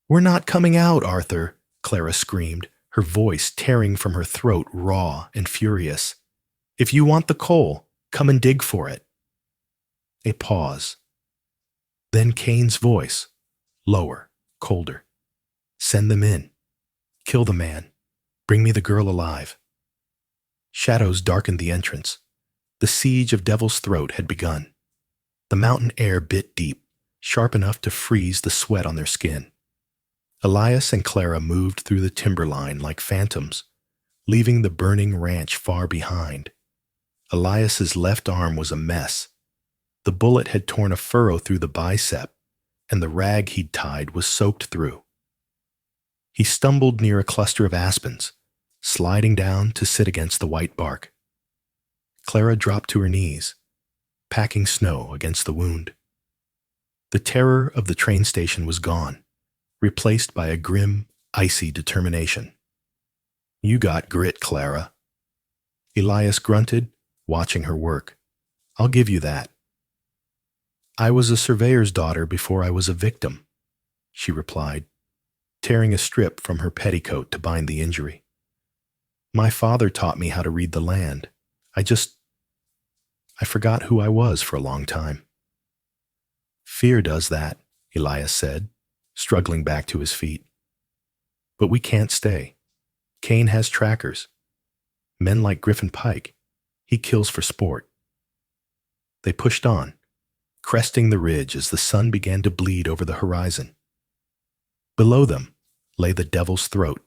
We're not coming out, Arthur, Clara screamed, her voice tearing from her throat raw and furious. If you want the coal, come and dig for it. A pause. Then Kane's voice, lower, colder. Send them in. Kill the man. Bring me the girl alive. Shadows darkened the entrance. The siege of Devil's Throat had begun. The mountain air bit deep, sharp enough to freeze the sweat on their skin. Elias and Clara moved through the timberline like phantoms, leaving the burning ranch far behind. Elias's left arm was a mess. The bullet had torn a furrow through the bicep, and the rag he'd tied was soaked through. He stumbled near a cluster of aspens, sliding down to sit against the white bark. Clara dropped to her knees, packing snow against the wound. The terror of the train station was gone, replaced by a grim, icy determination. You got grit, Clara. Elias grunted, watching her work. I'll give you that. I was a surveyor's daughter before I was a victim, she replied. tearing a strip from her petticoat to bind the injury. "My father taught me how to read the land. I forgot who I was for a long time." "Fear does that," Elias said, struggling back to his feet. "But we can't stay. Cain has trackers. Men like Griffin Pike. He kills for sport." They pushed on, cresting the ridge as the sun began to bleed over the horizon. Below them lay the Devil's Throat,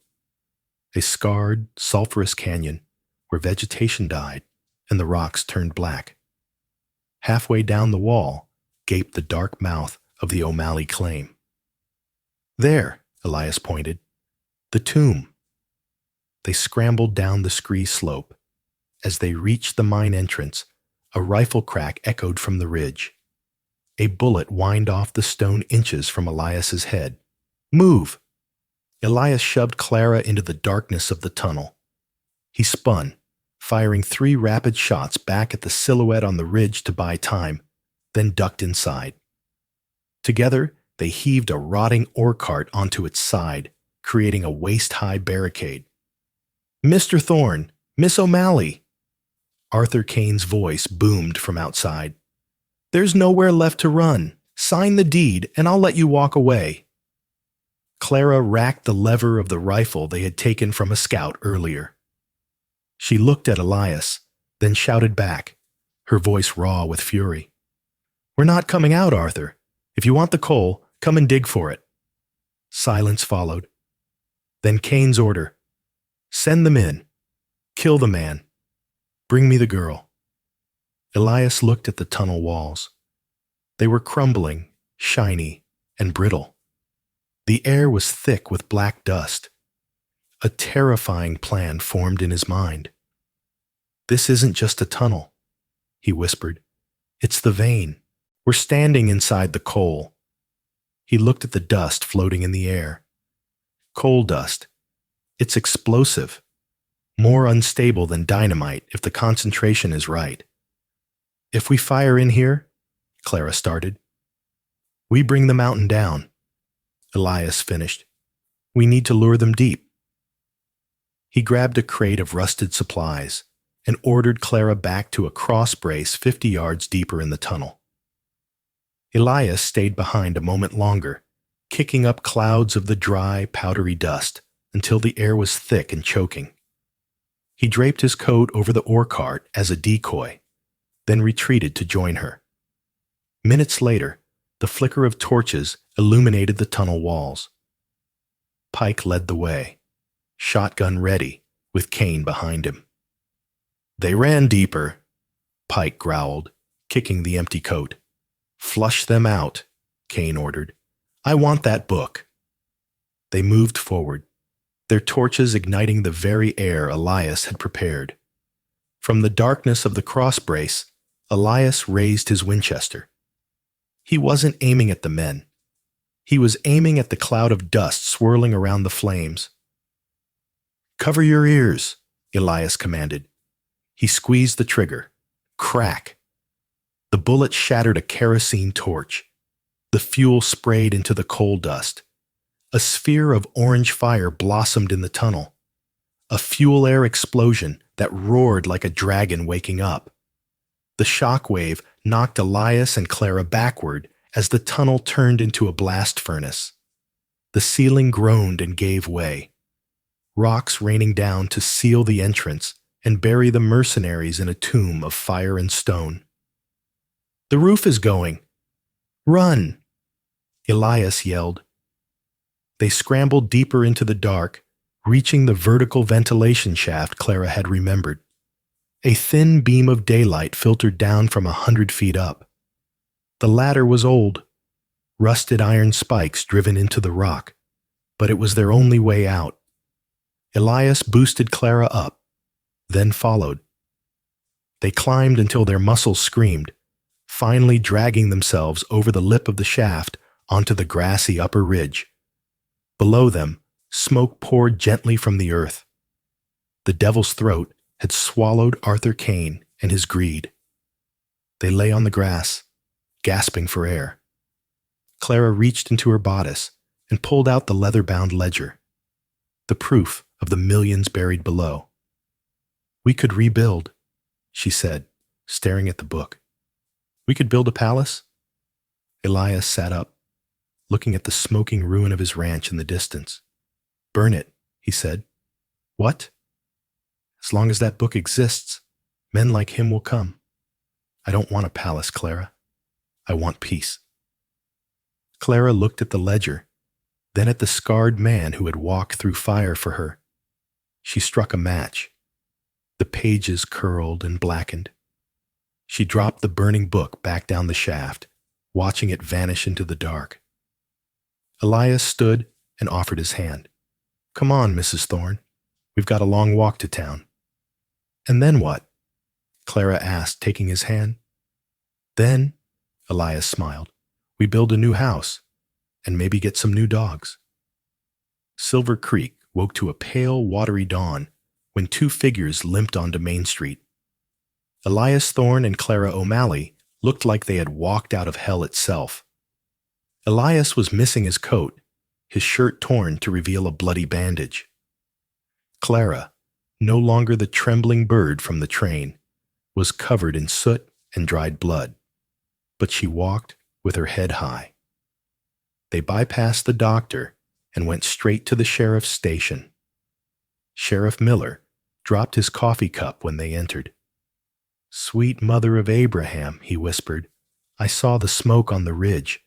a scarred, sulphurous canyon where vegetation died and the rocks turned black. Halfway down the wall gaped the dark mouth of the O'Malley claim. "There," Elias pointed, "the tomb." They scrambled down the scree slope. As they reached the mine entrance, a rifle crack echoed from the ridge. A bullet whined off the stone inches from Elias's head. "Move!" Elias shoved Clara into the darkness of the tunnel. He spun, firing 3 rapid shots back at the silhouette on the ridge to buy time, then ducked inside. Together, they heaved a rotting ore cart onto its side, creating a waist-high barricade. "Mr. Thorne! Miss O'Malley!" Arthur Kane's voice boomed from outside. "There's nowhere left to run. Sign the deed, and I'll let you walk away." Clara racked the lever of the rifle they had taken from a scout earlier. She looked at Elias, then shouted back, her voice raw with fury. "We're not coming out, Arthur. If you want the coal, come and dig for it." Silence followed. Then Kane's order. "Send them in. Kill the man. Bring me the girl." Elias looked at the tunnel walls. They were crumbling, shiny, and brittle. The air was thick with black dust. A terrifying plan formed in his mind. "This isn't just a tunnel," he whispered. "It's the vein. We're standing inside the coal." He looked at the dust floating in the air. Coal dust. It's explosive. More unstable than dynamite if the concentration is right. "If we fire in here," Clara started. "We bring the mountain down," Elias finished. "We need to lure them deep." He grabbed a crate of rusted supplies and ordered Clara back to a cross brace 50 yards deeper in the tunnel. Elias stayed behind a moment longer, kicking up clouds of the dry, powdery dust until the air was thick and choking. He draped his coat over the ore cart as a decoy, then retreated to join her. Minutes later, the flicker of torches illuminated the tunnel walls. Pike led the way, shotgun ready, with Kane behind him. "They ran deeper," Pike growled, kicking the empty coat. "Flush them out," Kane ordered. "I want that book." They moved forward, their torches igniting the very air Elias had prepared. From the darkness of the cross brace, Elias raised his Winchester. He wasn't aiming at the men. He was aiming at the cloud of dust swirling around the flames. "Cover your ears," Elias commanded. He squeezed the trigger. Crack! The bullet shattered a kerosene torch. The fuel sprayed into the coal dust. A sphere of orange fire blossomed in the tunnel. A fuel-air explosion that roared like a dragon waking up. The shock wave knocked Elias and Clara backward as the tunnel turned into a blast furnace. The ceiling groaned and gave way. Rocks raining down to seal the entrance and bury the mercenaries in a tomb of fire and stone. "The roof is going! Run!" Elias yelled. They scrambled deeper into the dark, reaching the vertical ventilation shaft Clara had remembered. A thin beam of daylight filtered down from 100 feet up. The ladder was old, rusted iron spikes driven into the rock, but it was their only way out. Elias boosted Clara up, then followed. They climbed until their muscles screamed, finally dragging themselves over the lip of the shaft onto the grassy upper ridge. Below them, smoke poured gently from the earth. The Devil's Throat had swallowed Arthur Kane and his greed. They lay on the grass, gasping for air. Clara reached into her bodice and pulled out the leather-bound ledger, the proof of the millions buried below. "We could rebuild," she said, staring at the book. "We could build a palace." Elias sat up, looking at the smoking ruin of his ranch in the distance. "Burn it," he said. "What?" "As long as that book exists, men like him will come. I don't want a palace, Clara. I want peace." Clara looked at the ledger, then at the scarred man who had walked through fire for her. She struck a match. The pages curled and blackened. She dropped the burning book back down the shaft, watching it vanish into the dark. Elias stood and offered his hand. "Come on, Mrs. Thorne. We've got a long walk to town." "And then what?" Clara asked, taking his hand. "Then," Elias smiled, "we build a new house and maybe get some new dogs." Silver Creek woke to a pale, watery dawn when two figures limped onto Main Street. Elias Thorne and Clara O'Malley looked like they had walked out of hell itself. Elias was missing his coat, his shirt torn to reveal a bloody bandage. Clara, no longer the trembling bird from the train, was covered in soot and dried blood, but she walked with her head high. They bypassed the doctor and went straight to the sheriff's station. Sheriff Miller dropped his coffee cup when they entered. "Sweet mother of Abraham," he whispered, "I saw the smoke on the ridge.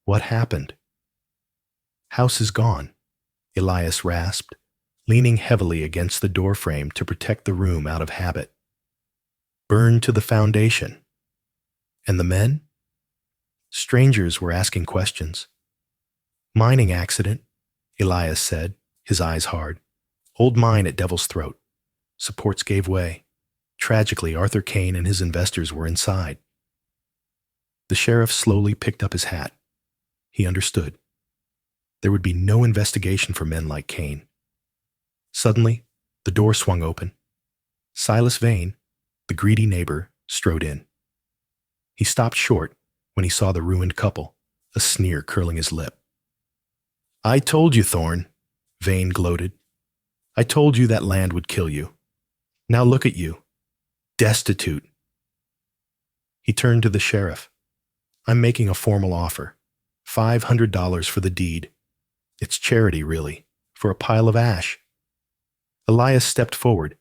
What happened?" "House is gone," Elias rasped, leaning heavily against the doorframe to protect the room out of habit. "Burned to the foundation." "And the men?" Strangers were asking questions. "Mining accident," Elias said, his eyes hard. "Old mine at Devil's Throat. Supports gave way. Tragically, Arthur Kane and his investors were inside." The sheriff slowly picked up his hat. He understood. There would be no investigation for men like Kane. Suddenly, the door swung open. Silas Vane, the greedy neighbor, strode in. He stopped short when he saw the ruined couple, a sneer curling his lip. "I told you, Thorne," Vane gloated. "I told you that land would kill you. Now look at you. Destitute." He turned to the sheriff. "I'm making a formal offer. $500 for the deed. It's charity, really, for a pile of ash." Elias stepped forward,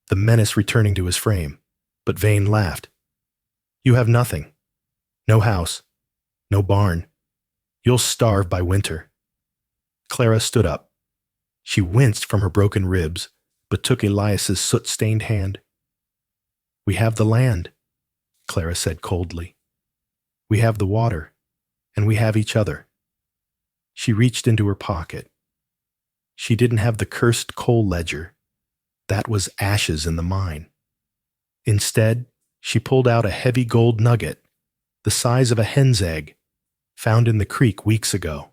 the menace returning to his frame, but Vane laughed. "You have nothing. No house. No barn. You'll starve by winter." Clara stood up. She winced from her broken ribs, but took Elias's soot-stained hand. "We have the land," Clara said coldly. "We have the water, and we have each other." She reached into her pocket. She didn't have the cursed coal ledger. That was ashes in the mine. Instead, she pulled out a heavy gold nugget, the size of a hen's egg, found in the creek weeks ago.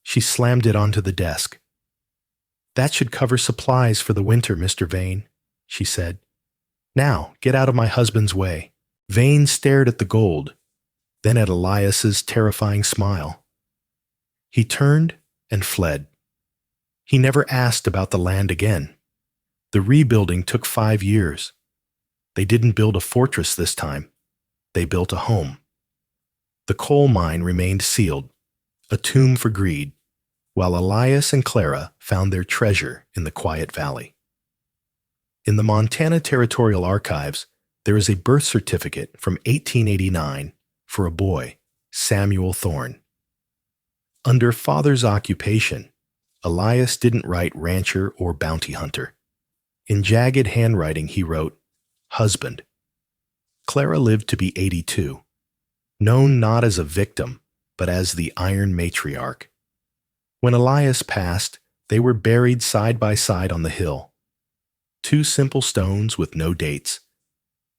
She slammed it onto the desk. "That should cover supplies for the winter, Mr. Vane," she said. "Now, get out of my husband's way." Vane stared at the gold, then at Elias's terrifying smile. He turned and fled. He never asked about the land again. The rebuilding took 5 years. They didn't build a fortress this time. They built a home. The coal mine remained sealed, a tomb for greed, while Elias and Clara found their treasure in the quiet valley. In the Montana Territorial Archives, there is a birth certificate from 1889 for a boy, Samuel Thorne. Under father's occupation, Elias didn't write rancher or bounty hunter. In jagged handwriting, he wrote, "Husband." Clara lived to be 82, known not as a victim, but as the Iron Matriarch. When Elias passed, they were buried side by side on the hill. 2 simple stones with no dates.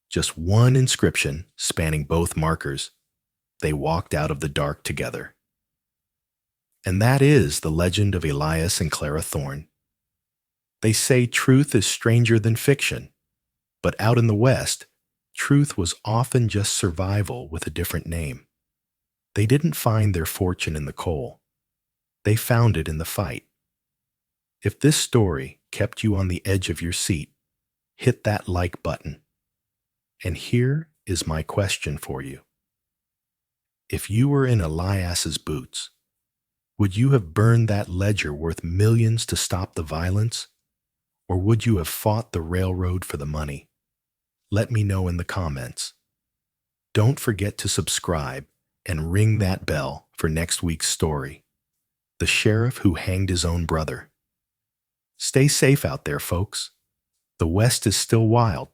Just one inscription spanning both markers. They walked out of the dark together. And that is the legend of Elias and Clara Thorne. They say truth is stranger than fiction, but out in the West, truth was often just survival with a different name. They didn't find their fortune in the coal. They found it in the fight. If this story kept you on the edge of your seat, hit that like button. And here is my question for you. If you were in Elias's boots, would you have burned that ledger worth millions to stop the violence? Or would you have fought the railroad for the money? Let me know in the comments. Don't forget to subscribe and ring that bell for next week's story, The Sheriff Who Hanged His Own Brother. Stay safe out there, folks. The West is still wild,